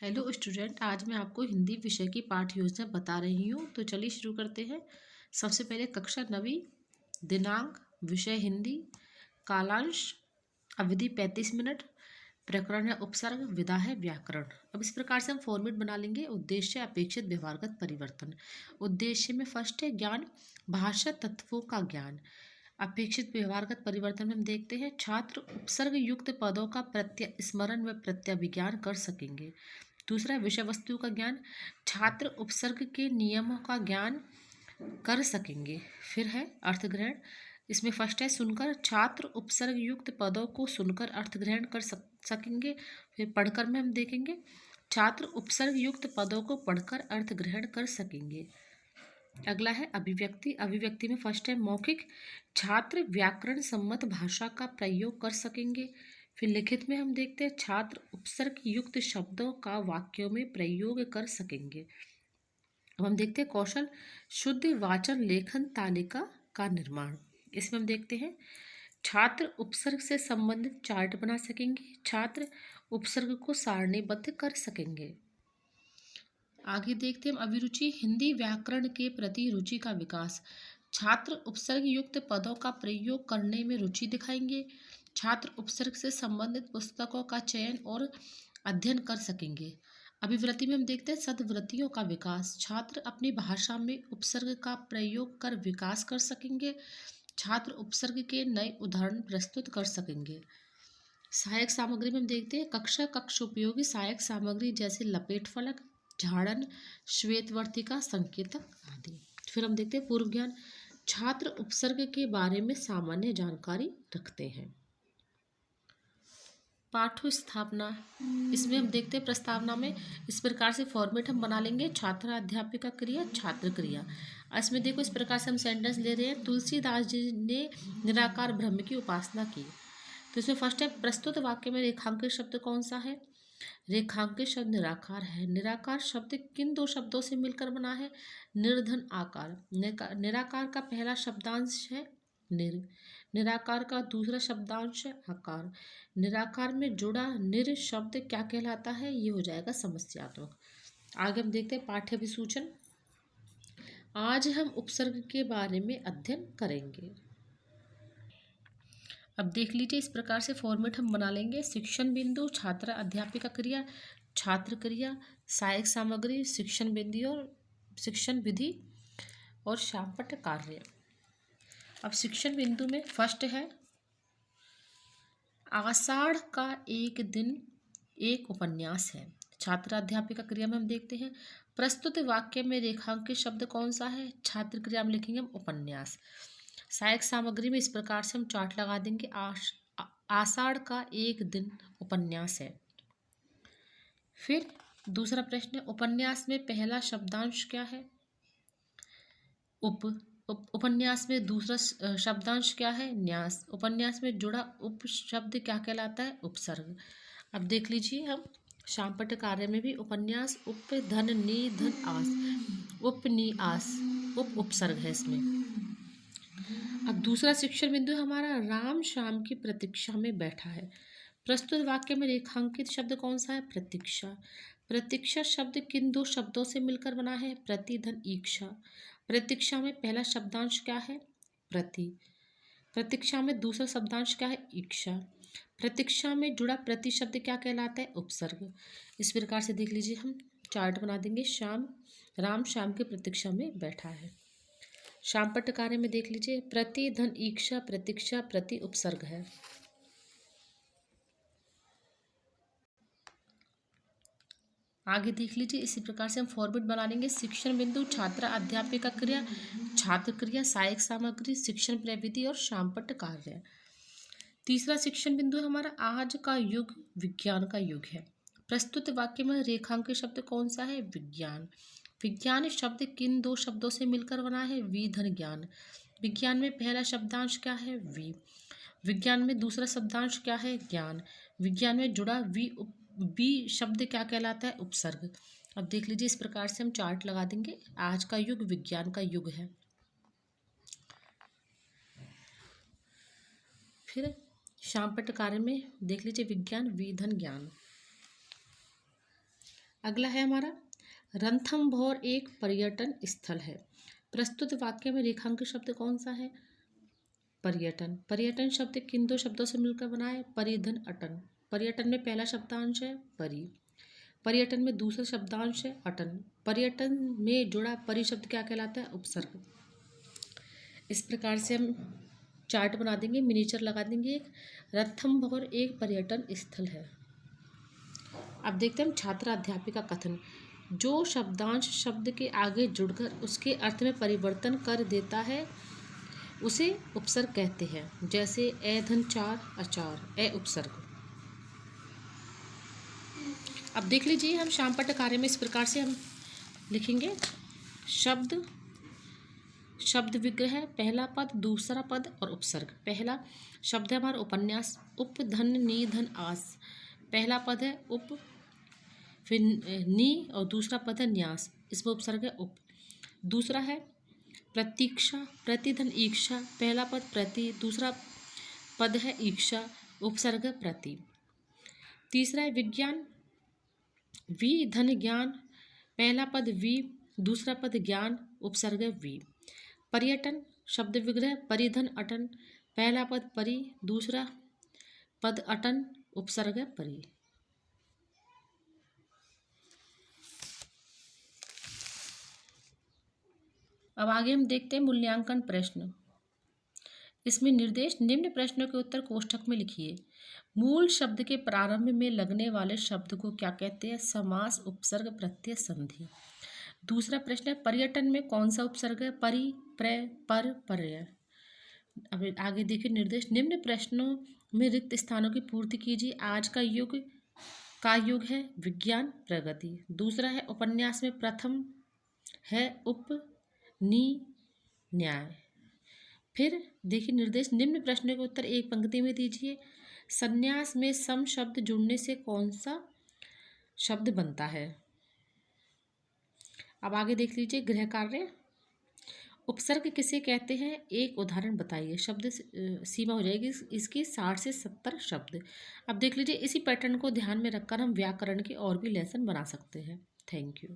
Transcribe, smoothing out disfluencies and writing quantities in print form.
Hello student, आज मैं आपको हिंदी विषय की पाठ योजना बता रही हूँ। तो चलिए शुरू करते हैं। सबसे पहले कक्षा 9वीं, दिनांक, विषय हिंदी, कालांश, अवधि 35 मिनट, प्रकरण है उपसर्ग, विधा है व्याकरण। अब इस प्रकार से हम फॉर्मेट बना लेंगे। उद्देश्य, अपेक्षित व्यवहारगत परिवर्तन। उद्देश्य में फर्स्ट है ज्ञान, भाषा तत्वों का ज्ञान। अपेक्षित व्यवहारगत परिवर्तन में हम देखते हैं छात्र उपसर्ग युक्त पदों का स्मरण व प्रत्यभिज्ञान कर सकेंगे। दूसरा, विषय वस्तु का ज्ञान, छात्र उपसर्ग के नियमों का ज्ञान कर सकेंगे। फिर है अर्थग्रहण। इसमें फर्स्ट है सुनकर, छात्र उपसर्ग युक्त पदों को सुनकर अर्थ ग्रहण कर सकेंगे। फिर पढ़कर में हम देखेंगे छात्र उपसर्ग युक्त पदों को पढ़कर अर्थ ग्रहण कर सकेंगे। अगला है अभिव्यक्ति। अभिव्यक्ति में फर्स्ट है मौखिक, छात्र व्याकरण सम्मत भाषा का प्रयोग कर सकेंगे। फिर लिखित में हम देखते हैं छात्र उपसर्ग युक्त शब्दों का वाक्यों में प्रयोग कर सकेंगे। अब हम देखते हैं कौशल, शुद्ध वाचन लेखन तालिका का निर्माण। इसमें हम देखते हैं छात्र उपसर्ग से संबंधित चार्ट बना सकेंगे, छात्र उपसर्ग को सारणीबद्ध कर सकेंगे। आगे देखते हैं अभिरुचि, हिंदी व्याकरण के प्रति रुचि का विकास। छात्र उपसर्ग युक्त पदों का प्रयोग करने में रुचि दिखाएंगे, छात्र उपसर्ग से संबंधित पुस्तकों का चयन और अध्ययन कर सकेंगे। अभिवृत्ति में हम देखते हैं सद्वृत्तियों का विकास, छात्र अपनी भाषा में उपसर्ग का प्रयोग कर विकास कर सकेंगे, छात्र उपसर्ग के नए उदाहरण प्रस्तुत कर सकेंगे। सहायक सामग्री में हम देखते हैं कक्ष उपयोगी सहायक सामग्री जैसे लपेट फलक, झाड़न, श्वेतवर्तिका, संकेतक आदि। फिर हम देखते हैं पूर्व ज्ञान, छात्र उपसर्ग के बारे में सामान्य जानकारी रखते हैं। पाठ्य स्थापना, इसमें हम देखते हैं प्रस्तावना में इस प्रकार से फॉर्मेट हम बना लेंगे छात्र अध्यापिका क्रिया छात्र क्रिया। इसमें देखो इस प्रकार से हम सेंटेंस ले रहे हैं तुलसीदास जी ने निराकार ब्रह्म की उपासना की। तो इसमें फर्स्ट है प्रस्तुत वाक्य में रेखांकित शब्द कौन सा है? रेखांकित शब्द निराकार है। निराकार शब्द किन दो शब्दों से मिलकर बना है? निर्धन आकार। निराकार का पहला शब्दांश है निर, निराकार का दूसरा शब्दांश है आकार। निराकार में जुड़ा निर शब्द क्या कहलाता है? ये हो जाएगा समस्यात्मक। आगे हम देखते हैं पाठ्य विसूचन। आज हम उपसर्ग के बारे में अध्ययन करेंगे। अब देख लीजिए इस प्रकार से फॉर्मेट हम बना लेंगे शिक्षण बिंदु, छात्र अध्यापिका क्रिया छात्र क्रिया, सहायक सामग्री, शिक्षण बिंदु और शिक्षण विधि और शामपट्ट कार्य। अब शिक्षण बिंदु में फर्स्ट है आषाढ़ का एक दिन एक उपन्यास है। छात्र अध्यापिका क्रिया में हम देखते हैं प्रस्तुत वाक्य में रेखांकित शब्द कौन सा है? छात्र क्रिया में लिखेंगे हम उपन्यास। सहायक सामग्री में इस प्रकार से हम चार्ट लगा देंगे आषाढ़ का एक दिन उपन्यास है। फिर दूसरा प्रश्न है उपन्यास में पहला शब्दांश क्या है? उपन्यास में दूसरा शब्दांश क्या है? न्यास। उपन्यास में जुड़ा उप शब्द क्या कहलाता है? उपसर्ग। अब देख लीजिए हम शामपट्ट कार्य में भी उपन्यास उप धन नी धन आस, उपनी आस उपसर्ग है इसमें। अब दूसरा शिक्षण बिंदु हमारा राम शाम की प्रतीक्षा में बैठा है। प्रस्तुत वाक्य में रेखांकित शब्द कौन सा है? प्रतीक्षा। प्रतीक्षा शब्द किन दो शब्दों से मिलकर बना है? प्रति धन ईक्षा। प्रतीक्षा में पहला शब्दांश क्या है? प्रति। प्रतीक्षा में दूसरा शब्दांश क्या है? ईक्षा। प्रतीक्षा में जुड़ा प्रति शब्द क्या कहलाता है? उपसर्ग। इस प्रकार से देख लीजिए हम चार्ट बना देंगे राम शाम की प्रतीक्षा में बैठा है। शामपट्ट कार्य में देख लीजिए प्रति धन ईक्षा प्रतीक्षा प्रति उपसर्ग है। आगे देख लीजिए इसी प्रकार से हम फॉर्मेट बना लेंगे शिक्षण बिंदु, छात्र अध्यापिका क्रिया छात्र क्रिया, सहायक सामग्री, शिक्षण प्रविधि और शामपट्ट कार्य। तीसरा शिक्षण बिंदु हमारा आज का युग विज्ञान का युग है। प्रस्तुत वाक्य में रेखांकित शब्द कौन सा है? विज्ञान। विज्ञान शब्द किन दो शब्दों से मिलकर बना है? वि धन ज्ञान। विज्ञान में पहला शब्दांश क्या है? वि। विज्ञान में दूसरा शब्दांश क्या है? ज्ञान। विज्ञान में जुड़ा वि शब्द क्या कहलाता है? उपसर्ग। अब देख लीजिए इस प्रकार से हम चार्ट लगा देंगे आज का युग विज्ञान का युग है। फिर शामपट्ट कार्य में देख लीजिए विज्ञान वि धन ज्ञान। अगला है हमारा, रणथंभौर एक पर्यटन स्थल है। प्रस्तुत वाक्य में रेखांकित शब्द कौन सा है? पर्यटन। पर्यटन शब्द किन दो शब्दों से मिलकर बना है? परिधन अटन। पर्यटन में पहला शब्दांश है परि, पर्यटन में दूसरा शब्दांश है अटन। पर्यटन में जुड़ा परि शब्द क्या कहलाता है? उपसर्ग। इस प्रकार से हम चार्ट बना देंगे, मिनीचर लगा देंगे। एक रणथंभौर एक पर्यटन स्थल है। अब देखते हैं हम छात्र अध्यापिका कथन। जो शब्दांश शब्द के आगे जुड़कर उसके अर्थ में परिवर्तन कर देता है उसे उपसर्ग कहते हैं। जैसे ए धन चार अचार, ए उपसर्ग। अब देख लीजिए, हम शाम पट कार्य में इस प्रकार से हम लिखेंगे। शब्द, शब्द विग्रह, पहला पद, दूसरा पद और उपसर्ग। पहला शब्द है हमारा उपन्यास, उप धन नी धन आस। पहला पद है उप, फिर नी और दूसरा पद है न्यास, इसमें उपसर्ग है उप। दूसरा है प्रतीक्षा, प्रतिधन ईक्षा। पहला पद प्रति, दूसरा पद है ईक्षा, उपसर्ग प्रति। तीसरा है विज्ञान, वी धन ज्ञान। पहला पद वी, दूसरा पद ज्ञान, उपसर्ग वी। पर्यटन शब्द विग्रह परिधन अटन। पहला पद परि, दूसरा पद अटन, उपसर्ग परि। अब आगे हम देखते हैं मूल्यांकन प्रश्न। इसमें निर्देश, निम्न प्रश्नों के उत्तर कोष्ठक में लिखिए। मूल शब्द के प्रारंभ में लगने वाले शब्द को क्या कहते हैं? समास, उपसर्ग, प्रत्यय, संधि। दूसरा प्रश्न है, पर्यटन में कौन सा उपसर्ग है? परि, प्र, पर, पर्य। अब आगे देखिए निर्देश, निम्न प्रश्नों में रिक्त स्थानों की पूर्ति कीजिए। आज का युग है विज्ञान प्रगति। दूसरा है उपन्यास में प्रथम है उप, नी, न्याय। फिर देखिए निर्देश, निम्न प्रश्नों के उत्तर एक पंक्ति में दीजिए। संन्यास में सम शब्द जुड़ने से कौन सा शब्द बनता है? अब आगे देख लीजिए गृह कार्य। उपसर्ग किसे कहते हैं? एक उदाहरण बताइए। शब्द सीमा हो जाएगी इसकी 60 से 70 शब्द। अब देख लीजिए, इसी पैटर्न को ध्यान में रखकर हम व्याकरण के और भी लेसन बना सकते हैं। Thank you.